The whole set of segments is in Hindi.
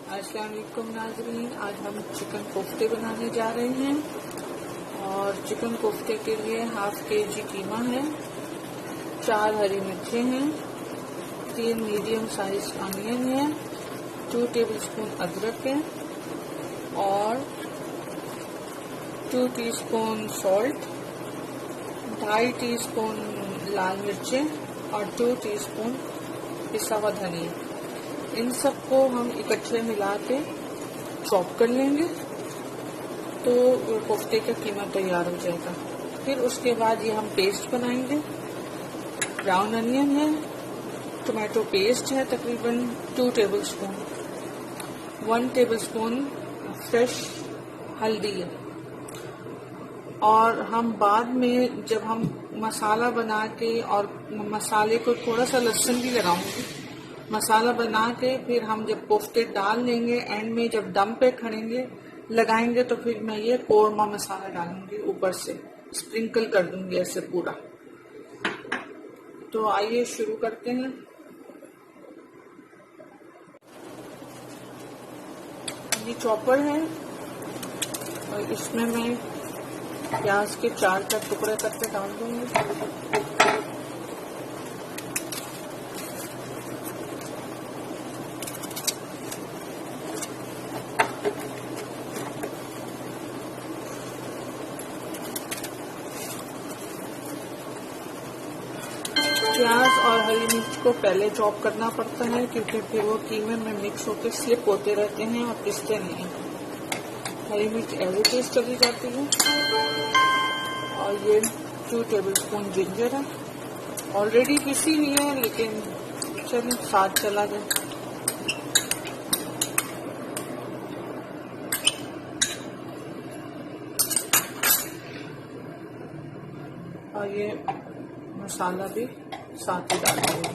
अस्सलाम वालेकुम नाज़रीन, आज हम चिकन कोफ्ते बनाने जा रहे हैं और चिकन कोफ्ते के लिए हाफ केजी कीमा है, 4 हरी मिर्चें हैं, 3 मीडियम साइज अनियन है, 2 टेबलस्पून अदरक है और 2 टीस्पून सॉल्ट, 2.5 टीस्पून लाल मिर्चें और 2 टीस्पून पिसा हुआ धनिया। इन सबको हम इकट्ठे मिला के चॉप कर लेंगे तो कोफ्ते का कीमा तैयार हो जाएगा। फिर उसके बाद ये हम पेस्ट बनाएंगे। ब्राउन अनियन है, टोमेटो पेस्ट है तकरीबन 2 टेबलस्पून, 1 टेबलस्पून फ्रेश हल्दी है। और हम बाद में जब हम मसाला बना के और मसाले को थोड़ा सा लहसुन भी लगाऊंगी, मसाला बना के फिर हम जब कोफ्ते डाल लेंगे एंड में जब दम पे खड़ेंगे लगाएंगे तो फिर मैं ये कोरमा मसाला डालूंगी, ऊपर से स्प्रिंकल कर दूंगी ऐसे पूरा। तो आइए शुरू करते हैं। ये चॉपर है और इसमें मैं प्याज के 4 टुकड़े करके डाल दूंगी। प्याज और हरी मिर्च को पहले चॉप करना पड़ता है क्योंकि फिर वो कीमे में मिक्स होकर स्लिप होते रहते हैं और पिसते नहीं हैं। हरी मिर्च एज इट इज चली जाती है और ये 2 टेबलस्पून जिंजर है, ऑलरेडी पिसी हुई है लेकिन चलिए साथ चला जाए। और ये मसाला भी साथ ही डाल देंगे।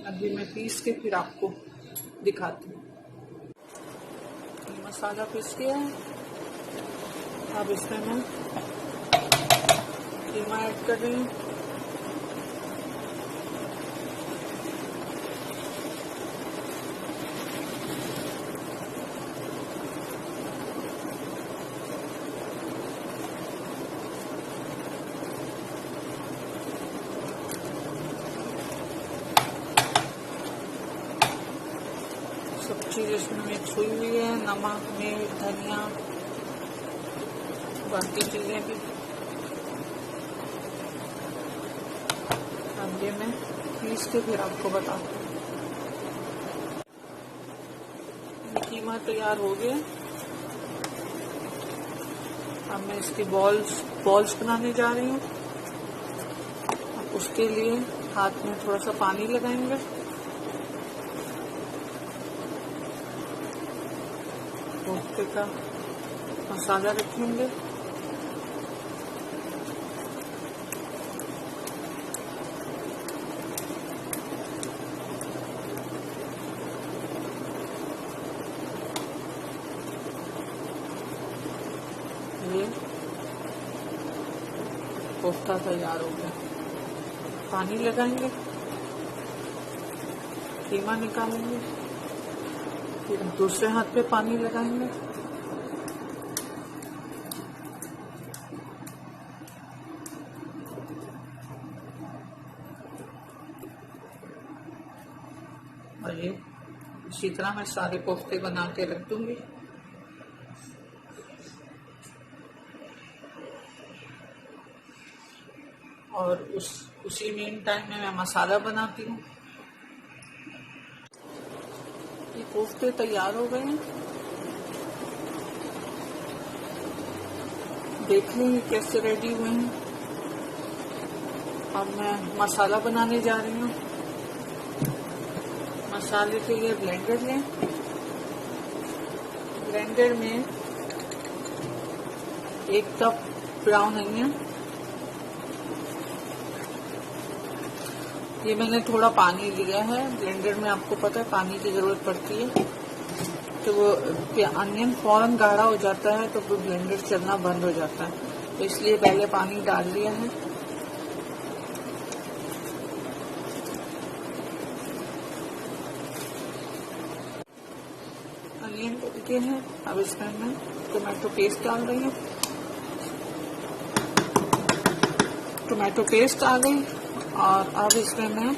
अभी मैं पीस के फिर आपको दिखाती हूँ। मसाला पीस गया है, अब इसमें मैं कीमा ऐड कर रही हूँ। सब चीज इसमें मिक्स हुई हुई है, नमक, मिर्च, धनिया, बाकी चीजें भी। अब ये मैं पीस के फिर आपको बताती हूँ। कीमा तैयार हो गया। अब मैं इसकी बॉल्स बनाने जा रही हूँ। उसके लिए हाथ में थोड़ा सा पानी लगाएंगे, कोफ्ते का मसाला रखेंगे, ये कोफ्ता तैयार हो गया। पानी लगाएंगे, कीमा निकालेंगे, फिर दूसरे हाथ पे पानी लगाएंगे। और ये इसी तरह मैं सारे कोफ्ते बना के रख दूंगी। और उसी मेन टाइम में मैं मसाला बनाती हूँ। ये कोफ्ते तैयार हो गए हैं, देख लेंगे कैसे रेडी हुए हैं। अब मैं मसाला बनाने जा रही हूँ। मसाले के लिए ब्लेंडर लें, ब्लेंडर में 1 कप ब्राउन अनियन, ये मैंने थोड़ा पानी लिया है, ब्लेंडर में आपको पता है पानी की जरूरत पड़ती है। तो वो अनियन फौरन गाढ़ा हो जाता है तो फिर ब्लेंडर चलना बंद हो जाता है, तो इसलिए पहले पानी डाल दिया है। अनियन के हैं, अब इसमें मैं टोमेटो पेस्ट डाल रही हूँ। टोमेटो पेस्ट आ गई और अब इसमें मैं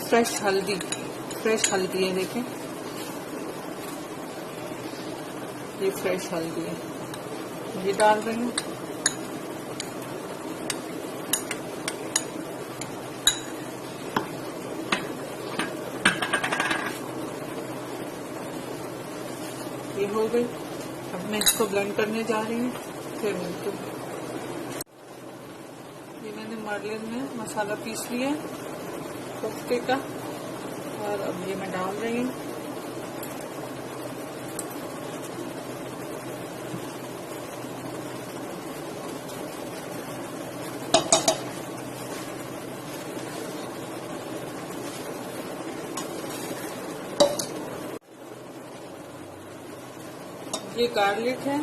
फ्रेश हल्दी है, देखें ये फ्रेश हल्दी है, ये डाल रही हूँ। ये हो गई, अब मैं इसको ब्लेंड करने जा रही हूँ, फिर मिलती हूँ। ये मैंने मर्लिन में मसाला पीस लिया कोफ्ते का और अब ये मैं डाल रही हूँ। ये गार्लिक है,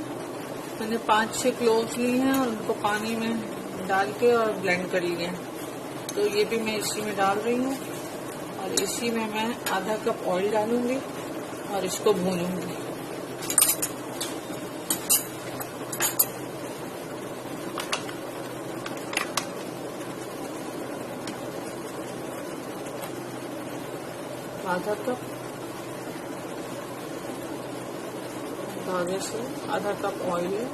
मैंने 5-6 क्लोव्स ली हैं और उनको पानी में डाल के और ब्लेंड कर लिए हैं, तो ये भी मैं इसी में डाल रही हूँ और इसी में मैं आधा कप ऑयल डालूंगी और इसको भूनूंगी। आधा कप, आगे से आधा कप ऑयल है।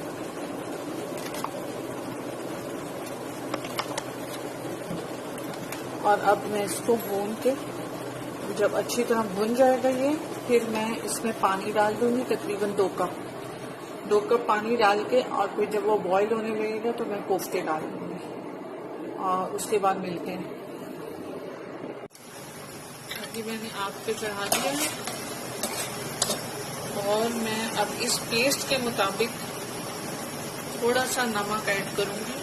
और अब मैं इसको भून के जब अच्छी तरह भुन जाएगा ये, फिर मैं इसमें पानी डाल दूंगी, तकरीबन 2 कप पानी डाल के, और फिर जब वो बॉईल होने लगेगा तो मैं कोफ्ते डाल दूंगी और उसके बाद मिलते हैं। अभी मैंने आग पे चढ़ा दिया है और मैं अब इस पेस्ट के मुताबिक थोड़ा सा नमक ऐड करूंगी,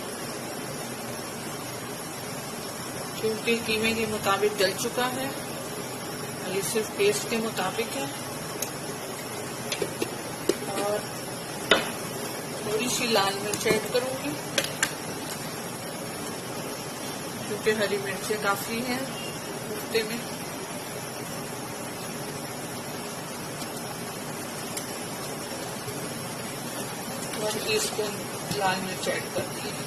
क्योंकि कीमे के मुताबिक डल चुका है और ये सिर्फ पेस्ट के मुताबिक है। और थोड़ी सी लाल मिर्च ऐड करूंगी, क्योंकि हरी मिर्चें काफी हैं कोफ्ते में। 1 टीस्पून लाल मिर्च ऐड कर दी है।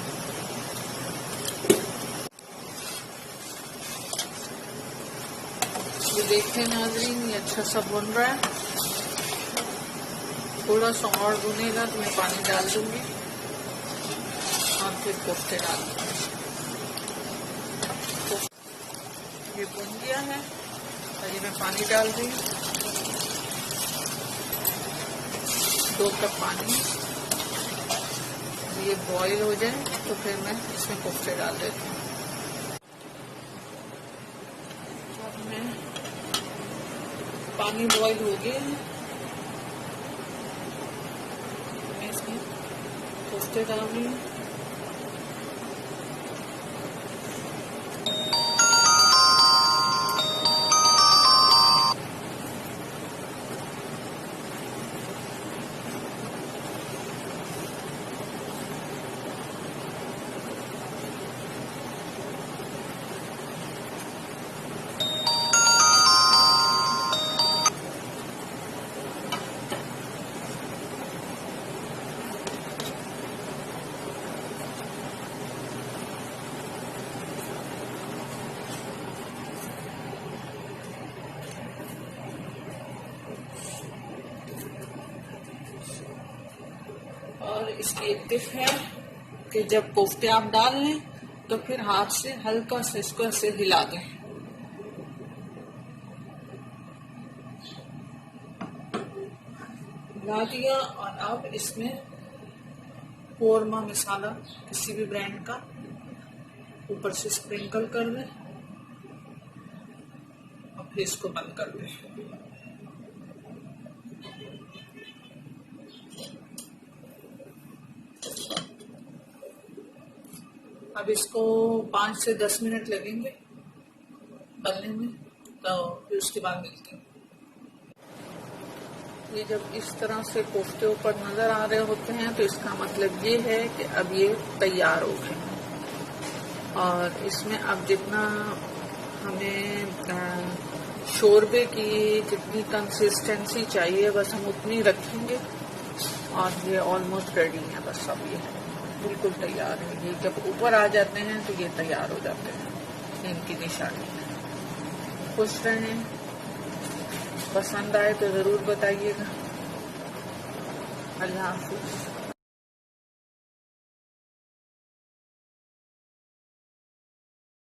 ये देखते नाज़रीन, ये अच्छा सा भुन रहा है। थोड़ा सा और भुनेगा तो मैं पानी डाल दूंगी और फिर कोफ्ते डाल दूंगी। ये भुन गया है और ये मैं पानी डाल रही हूँ, 2 कप पानी। ये बॉईल हो जाए तो फिर मैं इसमें कोफ्ते डाल देती हूँ। अब मैं पानी बॉईल हो गया है, मैं इसमें कोफ्ते डाल रही हूँ। और इसकी एक टिप है कि जब कोफ्ते आप डाल लें तो फिर हाथ से हल्का से इसको ऐसे हिला दें। हिला दिया और अब इसमें कोरमा मसाला किसी भी ब्रांड का ऊपर से स्प्रिंकल कर दें और फिर इसको बंद कर दें। अब इसको 5 से 10 मिनट लगेंगे बनने में, तो फिर उसके बाद मिलते हैं। ये जब इस तरह से कोफ्ते ऊपर नजर आ रहे होते हैं तो इसका मतलब ये है कि अब ये तैयार हो गए हैं। और इसमें अब जितना हमें शोरबे की जितनी कंसिस्टेंसी चाहिए बस हम उतनी रखेंगे और ये ऑलमोस्ट रेडी है। बस अब ये बिल्कुल तैयार है। ये जब ऊपर आ जाते हैं तो ये तैयार हो जाते हैं, इनकी निशानी है। खुश रहें, पसंद आए तो ज़रूर बताइएगा। अल्लाह हाफिज़।